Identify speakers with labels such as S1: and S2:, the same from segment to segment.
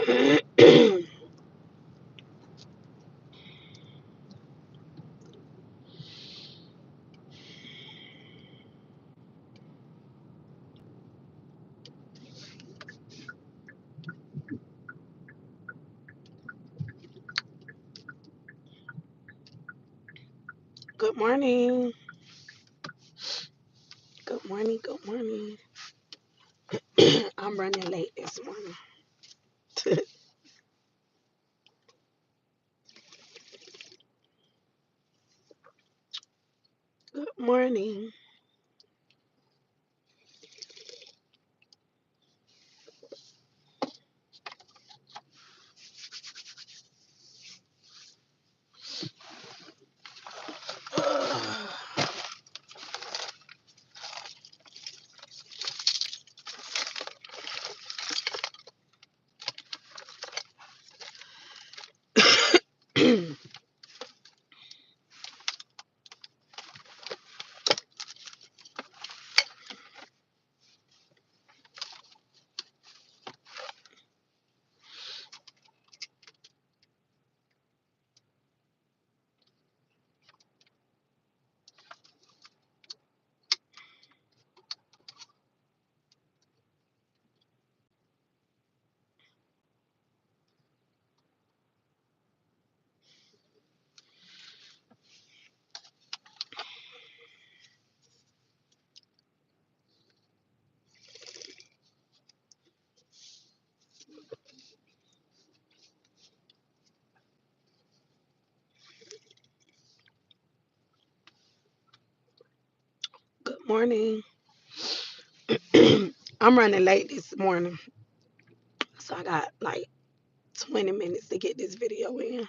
S1: Good morning. Good morning. Good morning. I'm running late this morning. Good morning. Good morning. I'm running late this morning, so I got like 20 minutes to get this video in.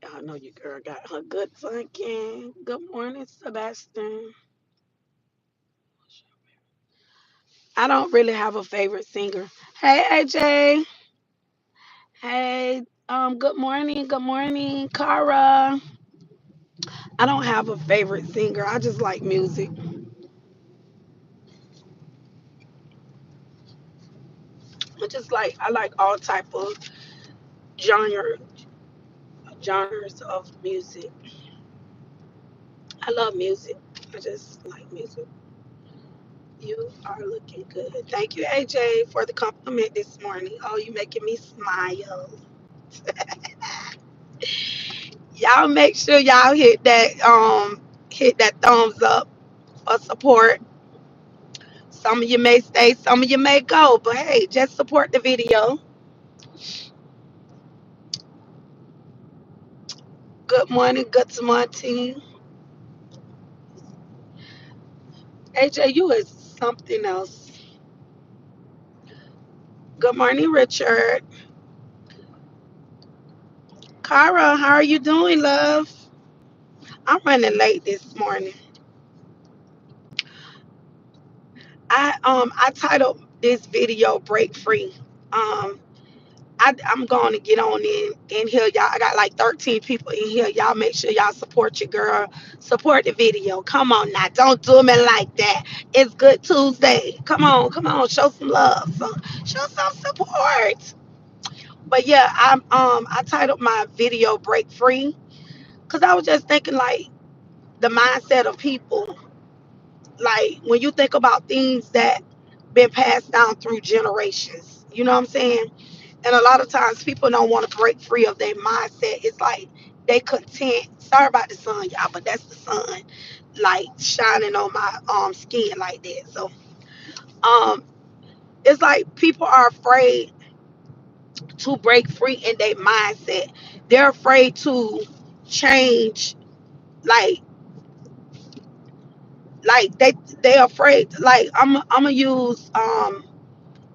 S1: Y'all know your girl got her good thinking. Good morning, Sebastian. I don't really have a favorite singer. Hey, AJ. Hey, good morning. Good morning, Cara. I don't have a favorite singer. I just like music. I like all type of genre genres of music. I love music. I just like music. You are looking good. Thank you, AJ, for the compliment this morning. Oh, you making me smile. Y'all make sure y'all hit that thumbs up for support. Some of you may stay, some of you may go, but hey, just support the video. Good morning, good to my team. AJ, you is something else. Good morning, Richard. Cara, how are you doing, love? I'm running late this morning. I titled this video "Break Free." Um, I'm going to get on in here, y'all. I got like 13 people in here. Y'all make sure y'all support your girl. Support the video. Come on now, don't do me like that. It's Good Tuesday. Come on, show some love. Show some support. But yeah, I titled my video "Break Free" because I was just thinking like the mindset of people, like when you think about things that been passed down through generations, you know what I'm saying? And a lot of times people don't want to break free of their mindset. It's like they content. Sorry about the sun, y'all, but that's the sun like shining on my skin like that. So um it's like people are afraid to break free in their mindset. They're afraid to change, like they afraid. Like I'm gonna use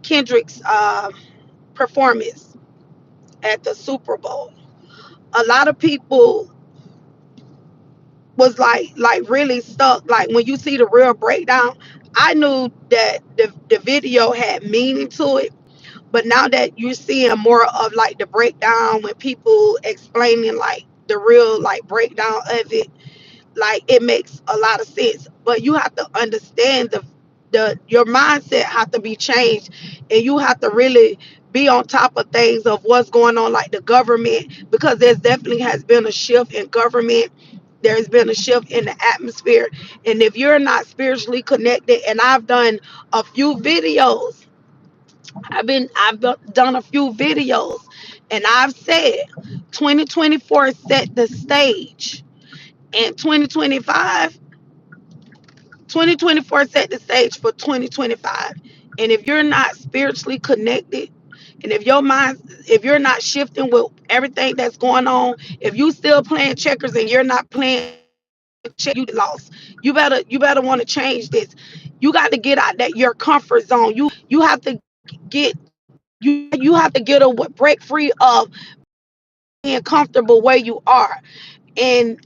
S1: Kendrick's performance at the Super Bowl. A lot of people was like really stuck. Like when you see the real breakdown, I knew that the video had meaning to it, but now that you're seeing more of like the breakdown when people explaining like the real like breakdown of it, like it makes a lot of sense. But you have to understand the your mindset have to be changed, and you have to really be on top of things of what's going on, like the government, because there's definitely has been a shift in government. There's been a shift in the atmosphere, and if you're not spiritually connected, and I've done a few videos, done a few videos, and I've said 2024 set the stage, and 2024 set the stage for 2025. And if you're not spiritually connected, and if you're not shifting with everything that's going on, if you still playing checkers and you're not playing check, you lost. You better want to change this. You got to get out that your comfort zone. You have to get you have to get a break free of being comfortable where you are. And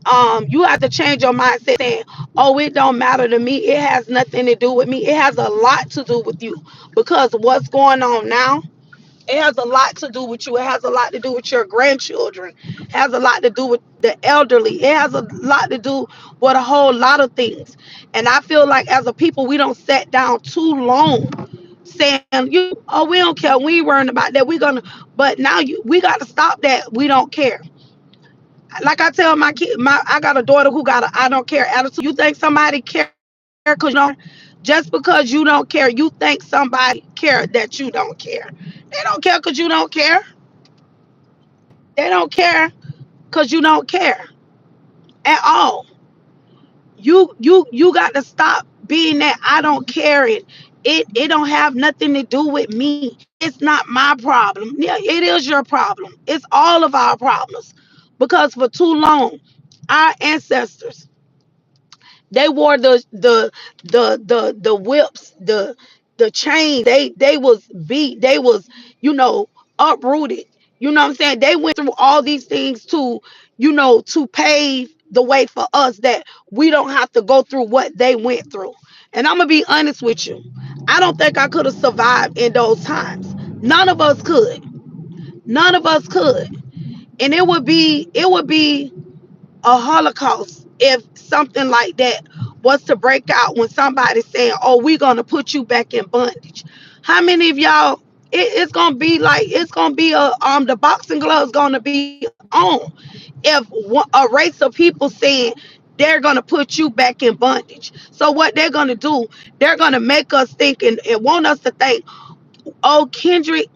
S1: you have to change your mindset saying, oh, it don't matter to me, it has nothing to do with me. It has a lot to do with you, because what's going on now, it has a lot to do with you. It has a lot to do with your grandchildren. It has a lot to do with the elderly. It has a lot to do with a whole lot of things. And I feel like as a people, we don't sit down too long saying, we don't care, we ain't worrying about that, we're gonna. But now we got to stop that we don't care. Like I tell my kid, I got a daughter who got a I don't care attitude. You think somebody care because you don't? Just because you don't care, you think somebody care that you don't care. They don't care because you don't care. They don't care because you don't care at all. You got to stop being that I don't care. It don't have nothing to do with me. It's not my problem. Yeah, it is your problem. It's all of our problems. Because for too long, our ancestors, they wore the whips, the chains. They was beat. They was, uprooted. You know what I'm saying? They went through all these things to pave the way for us, that we don't have to go through what they went through. And I'm gonna be honest with you. I don't think I could have survived in those times. None of us could. None of us could. And it would be a holocaust if something like that was to break out, when somebody's saying, oh, we're gonna put you back in bondage. How many of y'all, it's gonna be like, it's gonna be the boxing gloves gonna be on if a race of people saying they're gonna put you back in bondage. So what they're gonna do, they're gonna make us think, and want us to think, oh, Kendrick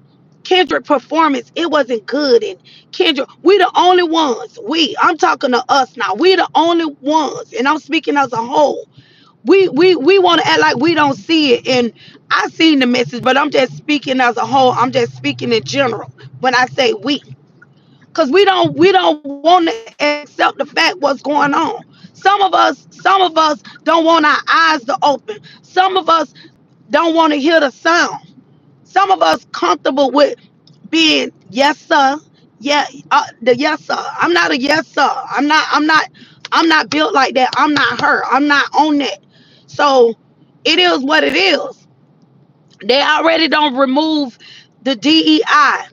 S1: performance, it wasn't good. And Kendrick, we the only ones. I'm talking to us now. We the only ones, and I'm speaking as a whole. We want to act like we don't see it. And I seen the message, but I'm just speaking as a whole. I'm just speaking in general when I say we, because we don't want to accept the fact what's going on. Some of us don't want our eyes to open. Some of us don't want to hear the sound. Some of us comfortable with being yes sir, yeah, the yes sir. I'm not a yes sir. I'm not built like that. I'm not her. I'm not on that. So it is what it is. They already don't remove the DEI,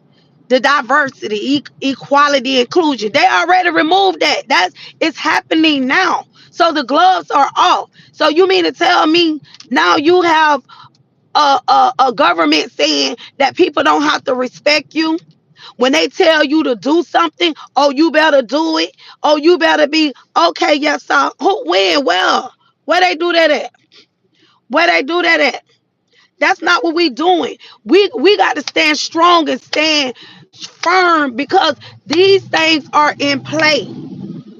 S1: the diversity, equality, inclusion. They already removed that. It's happening now. So the gloves are off. So you mean to tell me now you have a government saying that people don't have to respect you? When they tell you to do something, oh, you better do it. Oh, you better be okay. Yes, sir. Who, when, well, where they do that at? Where they do that at? That's not what we doing. We got to stand strong and stand firm, because these things are in play.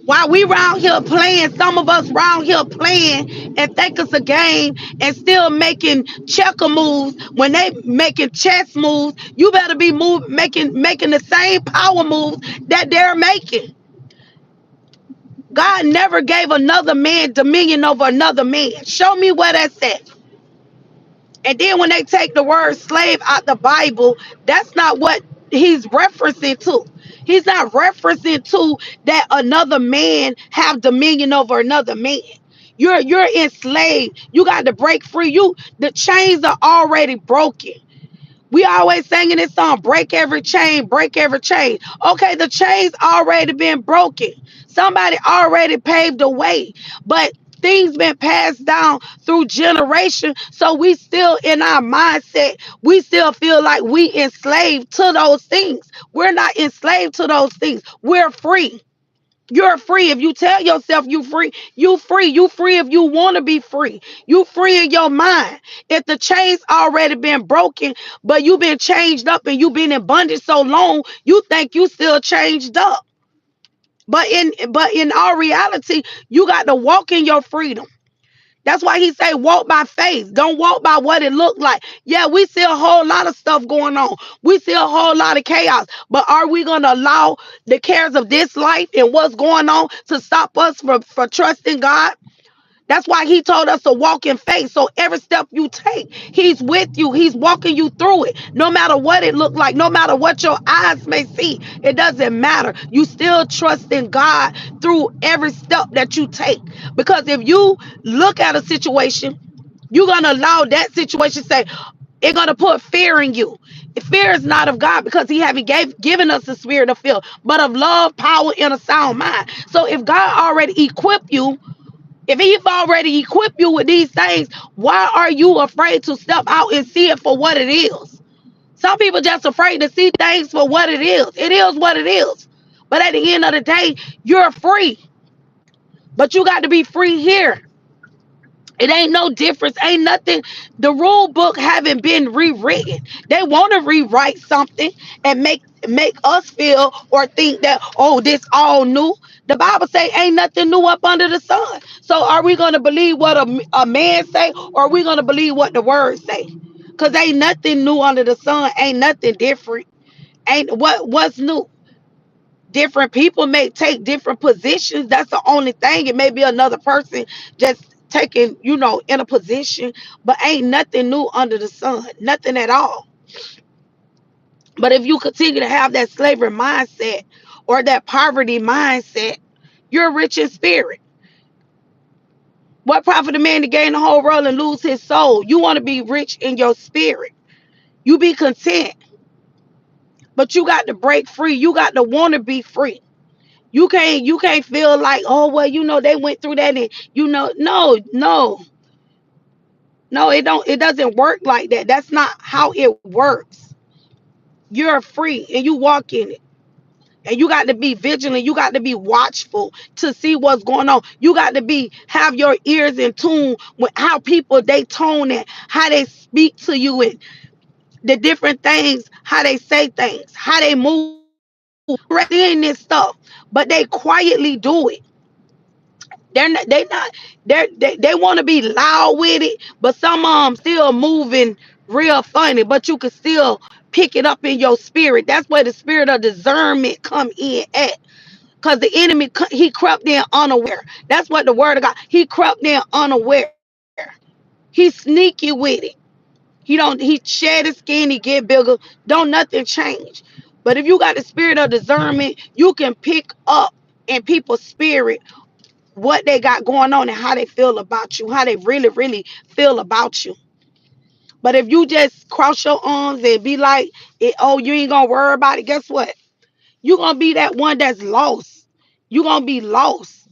S1: While we round here playing, some of us round here playing and think it's a game and still making checker moves when they making chess moves. You better be making the same power moves that they're making. God never gave another man dominion over another man. Show me where that's at. And then when they take the word slave out the Bible, that's not what he's referencing to. He's not referencing to that another man have dominion over another man. You're enslaved. You got to break free. The chains are already broken. We always singing this song, break every chain, break every chain. Okay, the chains already been broken. Somebody already paved the way, but things been passed down through generation. So we still in our mindset, we still feel like we enslaved to those things. We're not enslaved to those things. We're free. You're free. If you tell yourself you free, you free. You free if you want to be free. You free in your mind. If the chains already been broken, but you been changed up and you been in bondage so long, you think you still changed up. But in our reality, you got to walk in your freedom. That's why he say walk by faith. Don't walk by what it looked like. Yeah, we see a whole lot of stuff going on. We see a whole lot of chaos. But are we going to allow the cares of this life and what's going on to stop us from trusting God? That's why he told us to walk in faith. So every step you take, he's with you. He's walking you through it. No matter what it looked like, no matter what your eyes may see, it doesn't matter. You still trust in God through every step that you take. Because if you look at a situation, you're going to allow that situation to say, it's going to put fear in you. Fear is not of God because he haven't given us the spirit of fear, but of love, power, and a sound mind. So if God already equipped you, if he's already equipped you with these things, why are you afraid to step out and see it for what it is? Some people just afraid to see things for what it is. It is what it is. But at the end of the day, you're free. But you got to be free here. It ain't no difference. Ain't nothing. The rule book haven't been rewritten. They want to rewrite something and make us feel or think that, oh, this all new. The Bible say ain't nothing new up under the sun. So are we going to believe what a man say, or are we going to believe what the word say? Because ain't nothing new under the sun. Ain't nothing different. Ain't what's new. Different people may take different positions. That's the only thing. It may be another person just taking, in a position, but ain't nothing new under the sun. Nothing at all. But if you continue to have that slavery mindset or that poverty mindset, you're rich in spirit. What profit a man to gain the whole world and lose his soul? You want to be rich in your spirit. You be content, but you got to break free. You got to want to be free. You can't feel like, oh well, they went through that, and no, it doesn't work like that. That's not how it works. You're free and you walk in it. And you got to be vigilant. You got to be watchful to see what's going on. You got to have your ears in tune with how people they tone and how they speak to you and the different things, how they say things, how they move. Right in this stuff, but they quietly do it. They want to be loud with it, but some of them still moving real funny, but you can still pick it up in your spirit. That's where the spirit of discernment come in at, because the enemy, he crept in unaware. That's what the word of God, he crept in unaware. He's sneaky with it. He shed his skin, he get bigger, don't nothing change. But if you got the spirit of discernment, you can pick up in people's spirit what they got going on and how they feel about you, how they really, really feel about you. But if you just cross your arms and be like, oh, you ain't gonna worry about it, guess what? You're gonna be that one that's lost. You're gonna be lost.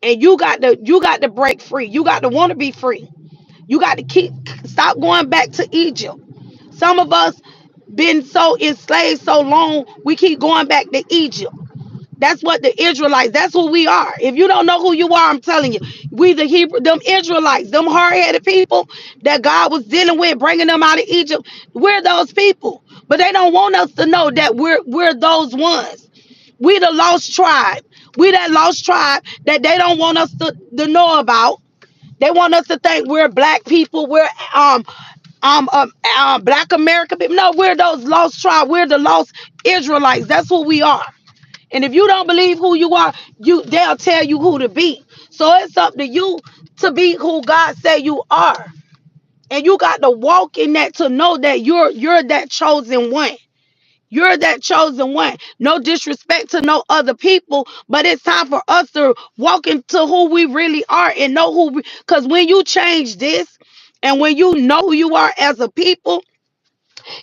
S1: And you got to break free. You got to want to be free. You got to stop going back to Egypt. Some of us been so enslaved so long, we keep going back to Egypt. That's what the Israelites, that's who we are. If you don't know who you are, I'm telling you, we the Hebrew, them Israelites, them hard-headed people that God was dealing with, bringing them out of Egypt, we're those people. But they don't want us to know that we're those ones. We the lost tribe. We that lost tribe that they don't want us to know about. They want us to think we're black people, we're black American people. No, we're those lost tribe. We're the lost Israelites. That's who we are. And if you don't believe who you are, they'll tell you who to be. So it's up to you to be who God say you are. And you got to walk in that to know that you're that chosen one. You're that chosen one. No disrespect to no other people, but it's time for us to walk into who we really are and know because when you change this and when you know who you are as a people,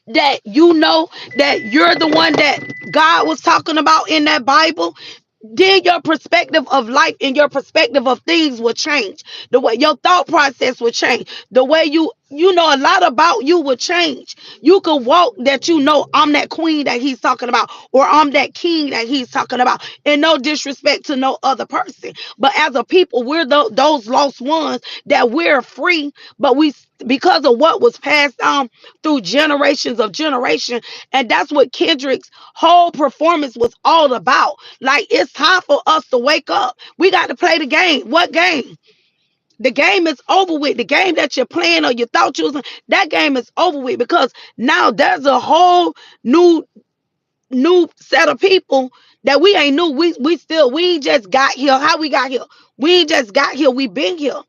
S1: that you know that you're the one that God was talking about in that Bible, then your perspective of life and your perspective of things will change. The way your thought process will change. The way you know a lot about you will change. You can walk that I'm that queen that he's talking about, or I'm that king that he's talking about. And no disrespect to no other person. But as a people, we're those lost ones that we're free, but we because of what was passed down through generations of generation. And that's what Kendrick's whole performance was all about. Like, it's time for us to wake up. We got to play the game. What game? The game is over with. The game that you're playing or you thought you was, that game is over with, because now there's a whole new set of people that we ain't knew. We just got here. How we got here? We ain't just got here. We been here.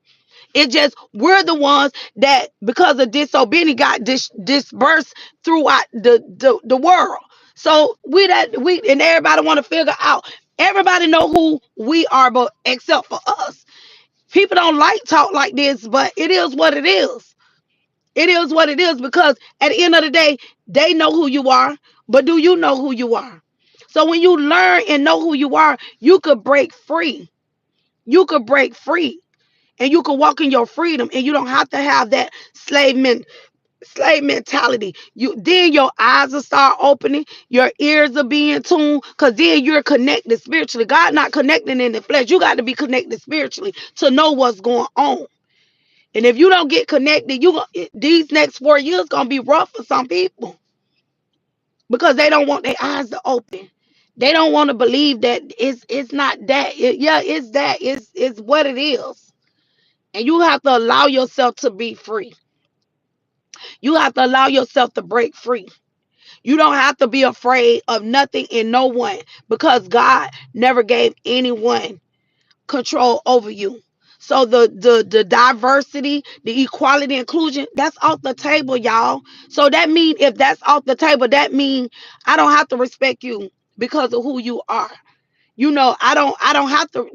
S1: It just, we're the ones that, because of disobedience, got dispersed throughout the world. So we and everybody want to figure out. Everybody know who we are, but except for us. People don't like talk like this, but it is what it is. It is what it is, because at the end of the day, they know who you are, but do you know who you are? So when you learn and know who you are, you could break free. You could break free, and you can walk in your freedom, and you don't have to have that slave mentality. Then your eyes will start opening, your ears will be in tune, because then you're connected spiritually. God not connecting in the flesh. You got to be connected spiritually to know what's going on. And if you don't get connected, these next 4 years gonna be rough for some people, because they don't want their eyes to open. They don't want to believe that it's not that. Yeah, it's that. It's what it is. And you have to allow yourself to be free. You have to allow yourself to break free. You don't have to be afraid of nothing and no one, because God never gave anyone control over you. So the diversity, the equality, inclusion, that's off the table, y'all. So that means, if that's off the table, that means I don't have to respect you because of who you are. I don't have to,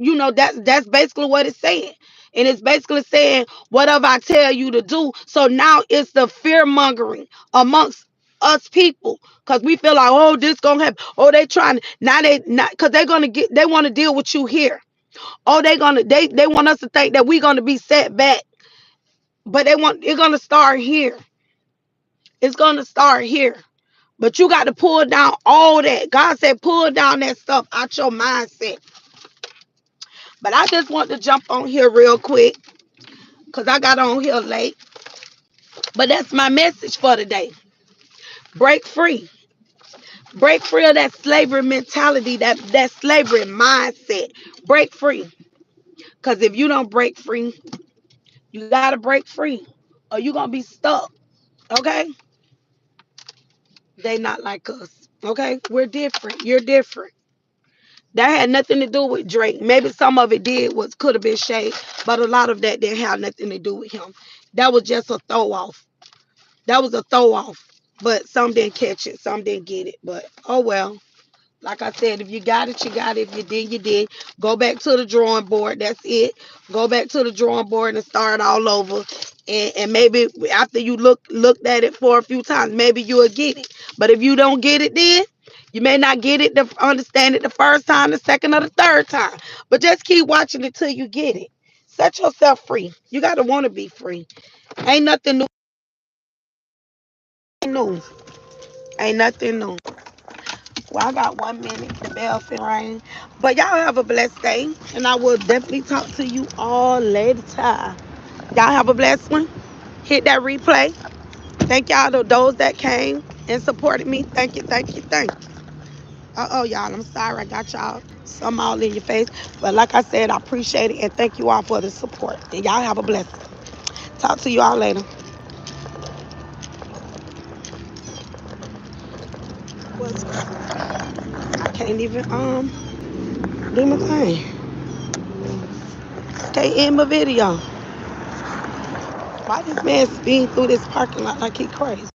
S1: that's basically what it's saying. And it's basically saying, whatever I tell you to do. So now it's the fear mongering amongst us people, because we feel like, oh, this gonna happen. Oh, they trying to, now they not, because they want to deal with you here. Oh, they want us to think that we're gonna be set back. But it's gonna start here. It's gonna start here. But you got to pull down all that. God said, pull down that stuff out your mindset. But I just want to jump on here real quick, because I got on here late. But that's my message for today. Break free. Break free of that slavery mentality, that slavery mindset. Break free. Because if you don't break free, you got to break free, or you're going to be stuck. Okay? They not like us. Okay? We're different. You're different. That had nothing to do with Drake. Maybe some of it could have been shade, but a lot of that didn't have nothing to do with him. That was just a throw off. That was a throw off. But some didn't catch it, some didn't get it. But oh well. Like I said, if you got it, you got it. If you did, you did. Go back to the drawing board. That's it. Go back to the drawing board and start all over. And maybe after you looked at it for a few times, maybe you'll get it. But if you don't get it then, you may not get it to understand it the first time, the second, or the third time. But just keep watching it till you get it. Set yourself free. You got to want to be free. Ain't nothing new. New. Ain't nothing new. Well, I got 1 minute. The bell fin ring. But y'all have a blessed day. And I will definitely talk to you all later. Y'all have a blessed one. Hit that replay. Thank y'all to those that came and supported me. Thank you, thank you, thank you. Uh-oh, y'all. I'm sorry I got y'all some all in your face. But like I said, I appreciate it. And thank you all for the support. And y'all have a blessing. Talk to you all later. I can't even do my thing. Can't end my video. Why this man speeding through this parking lot like he crazy?